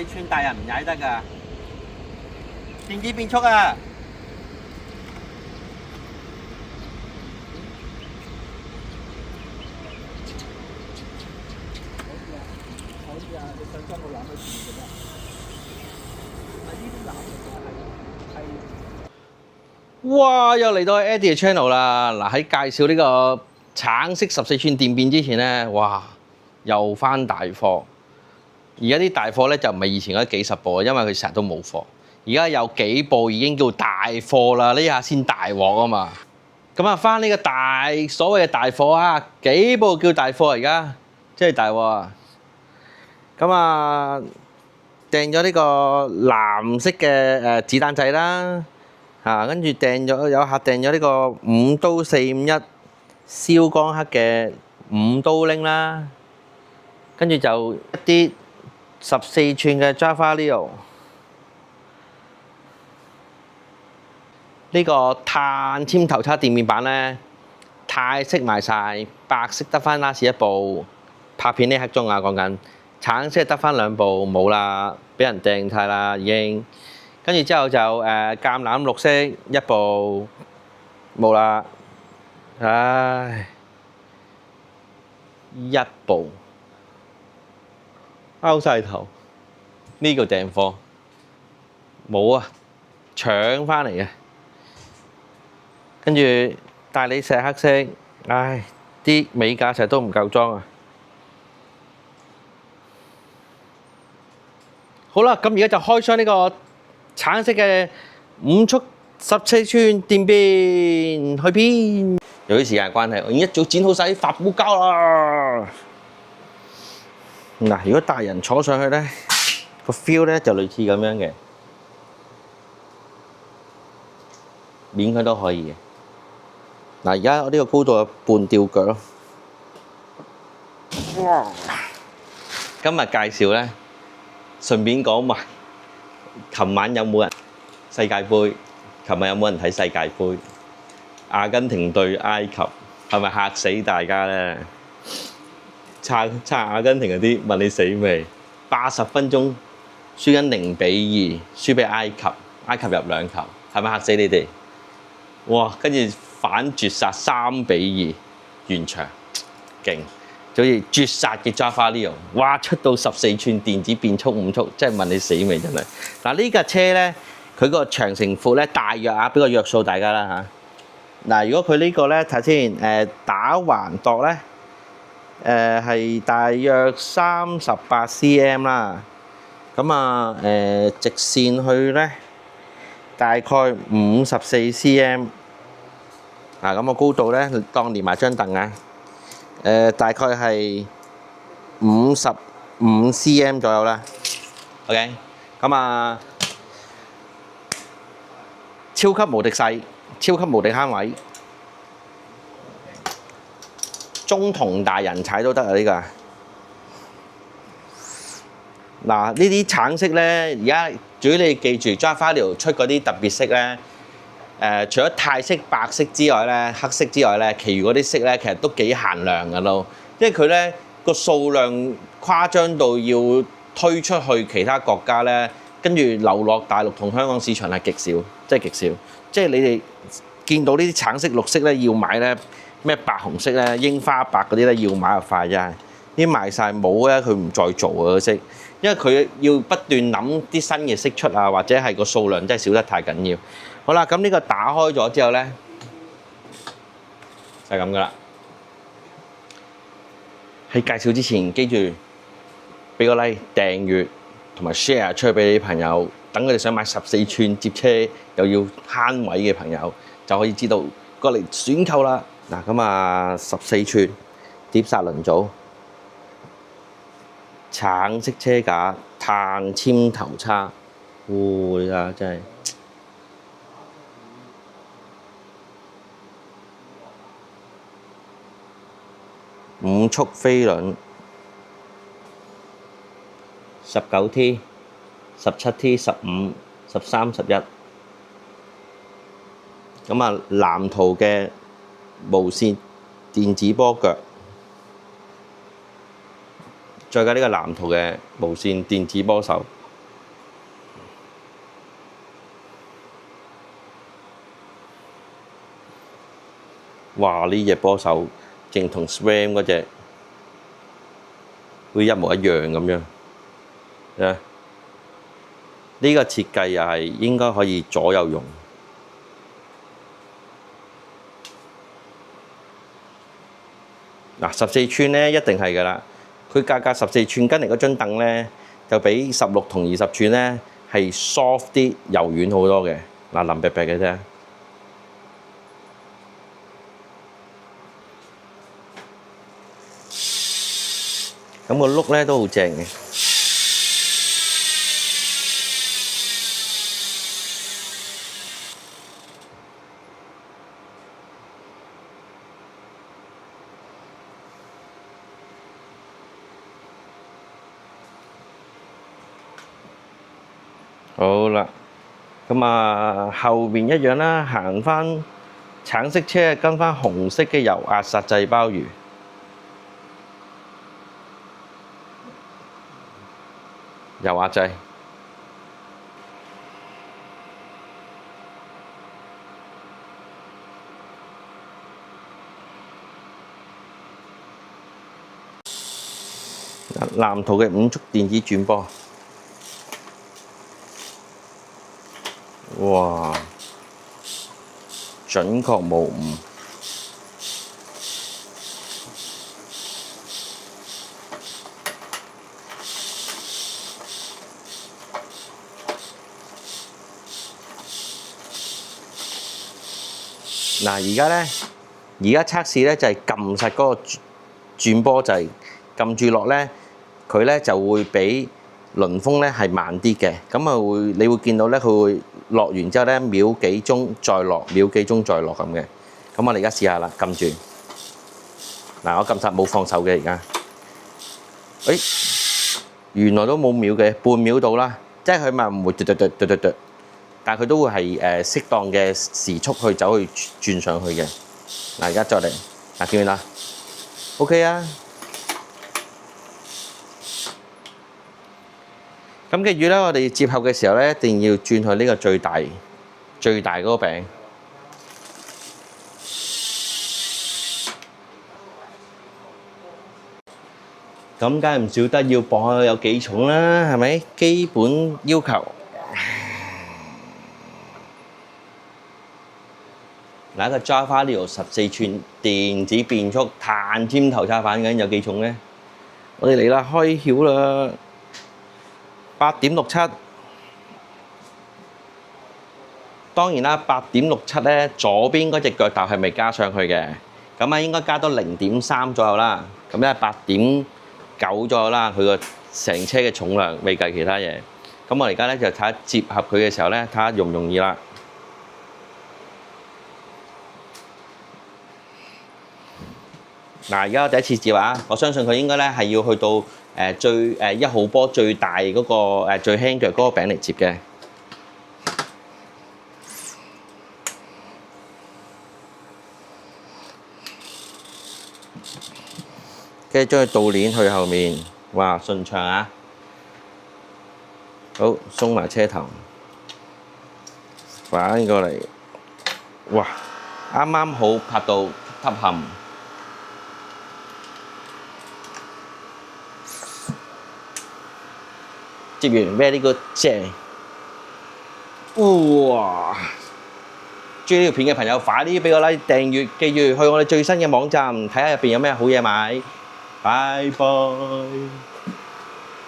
寸大人唔踩得㗎，電子變速啊！可以啊，你想將個籃去試嘅咩？係呢啲籃其實係。哇！又嚟到 Eddie 嘅 channel 啦。嗱，喺介紹呢個橙色14寸電變之前咧，哇！又翻大貨。而家啲大貨咧就唔係以前嗰幾十部，因為佢成日都冇貨。而家有幾部已經叫大貨啦，呢下先大鑊啊嘛。咁啊，翻呢個所謂嘅大貨啊，幾部叫大貨而家，即係大鑊啊！咁啊，訂咗呢個藍色嘅子彈仔啦，跟住有客訂咗呢個5刀451燒光黑嘅5刀鈴啦，跟住就一啲14寸嘅 Java Leo， 呢個碳纖頭叉電變版咧，泰式賣晒，白色得翻 last 一部，拍片呢刻鐘啊講緊，橙色得翻2部冇啦，俾人掟晒啦已經，跟住之後就橄欖綠色一部冇啦，唉，一部。拗晒頭，呢個訂貨冇啊，搶翻嚟嘅。跟住大理石黑色，唉，啲尾架成日都唔夠裝啊。好啦，咁而家就開箱呢個橙色嘅5速14寸電變，去邊？由於時間關係，我已經一早剪好晒啲發泡膠啦。嗱，如果大人坐上去咧，個 feel 咧就類似咁樣嘅，勉強都可以嘅。嗱，而家我呢個高度有半吊腳咯。哇！今日介紹咧，順便講埋，琴晚有冇人世界盃？琴日有冇人睇世界盃？阿根廷對埃及，係咪嚇死大家咧？撐阿根廷嗰啲問你死未？80分鐘輸緊0-2，輸俾埃及，埃及入2球，係咪嚇死你哋？哇！跟住反絕殺3-2，完場勁，就好似絕殺嘅 Java Leo， 哇！出到14寸電子變速5速，真係問你死未真係。嗱，呢架車咧，佢個長乘闊咧大約啊，俾個約數大家啦嚇。嗱，如果佢呢個咧睇先，打橫度咧。係大約38 cm 啦，咁啊直線去咧大概54 cm， 咁個高度咧當連埋張凳啊，大概係55 cm 左右啦。OK， 咁啊超級無敵細，超級無敵慳位。中童大人踩都得啊！呢個嗱，呢啲橙色咧，而家主要你記住 Java Leo 出嗰啲特別色咧，除咗泰式白色之外咧，黑色之外咧，其餘嗰啲色咧，其實都幾限量噶咯。因為佢咧個數量誇張到要推出去其他國家咧，跟住流落大陸同香港市場係極少，即係極少。即係你哋見到呢啲橙色、綠色咧，要買咧。咩白紅色咧、櫻花白嗰啲咧要買就快啫，啲賣晒冇咧佢唔再做啊個色，因為佢要不斷諗啲新嘅色出啊，或者係個數量真係少得太緊要。好啦，咁呢個打開咗之後咧，就係咁噶啦。喺介紹之前，記住俾個 like、訂閱同埋 share 出去俾你啲朋友，等佢哋想買14寸接車又要慳位嘅朋友就可以知道過嚟選購啦。嗱，咁啊14寸碟剎輪組，橙色車架，碳纖頭叉，你睇下真係5速飛輪，19T、17T、15、13、11，咁啊藍圖嘅無線電子波腳，再加呢個藍圖嘅無線電子波手，哇！呢隻波手淨同 SRAM 嗰隻會一模一樣咁樣。呢個設計又係應該可以左右用。嗱，14寸咧一定係㗎啦。佢價格14寸跟嚟嗰張凳咧，就比16同20寸咧係 soft 啲、柔軟好多嘅。嗱，腍白白嘅啫。咁個碌咧都好正嘅。好啦，咁啊後邊一樣啦，行翻橙色車跟翻紅色嘅油壓實際鮑魚。油壓掣。藍圖嘅5速電子轉波。哇！準確無誤。嗱，而家測試咧就係撳實嗰個轉波掣，撳住落咧，佢咧就會比輪風咧係慢啲嘅。咁啊你會見到咧，佢會落完之後咧秒幾鐘再落，秒幾鐘再落咁嘅。咁我哋而家試下啦，撳住。嗱，我撳實冇放手嘅而家。原來都冇秒嘅，半秒到啦，即係佢咪唔會嘟，但係佢都會係適當嘅時速去走去轉上去嘅。嗱，而家再嚟，嗱，見唔見啦 ？OK 啊。咁記住咧，我哋接合嘅時候咧，一定要轉去呢個最大嗰個柄。咁梗係唔少得要磅有幾重啦，係咪？基本要求。嗱，一個 Java Neo 14寸電子變速碳尖頭叉反緊有幾重咧？我哋嚟啦，開竅啦，8.67。當然啦，8.67咧，左邊嗰隻腳踏係未加上去嘅，咁啊應該加多0.3左右啦。咁咧8.9左右啦，佢個成車嘅重量未計其他嘢。咁我而家咧就睇下接合佢嘅時候咧，睇下容唔容易啦。嗱，而家我第一次接啊，我相信佢應該咧係要去到最1號波最大嗰個最輕腳嗰個柄嚟接嘅。跟住將佢倒鏈去後面，哇，順暢啊！好，鬆埋車頭，反過嚟，哇，啱啱好拍到凹陷。接完 very good 正，哇！中意呢條片嘅朋友，快啲俾個 like 訂閱，記住去我哋最新嘅網站睇下入邊有咩好嘢買。拜拜。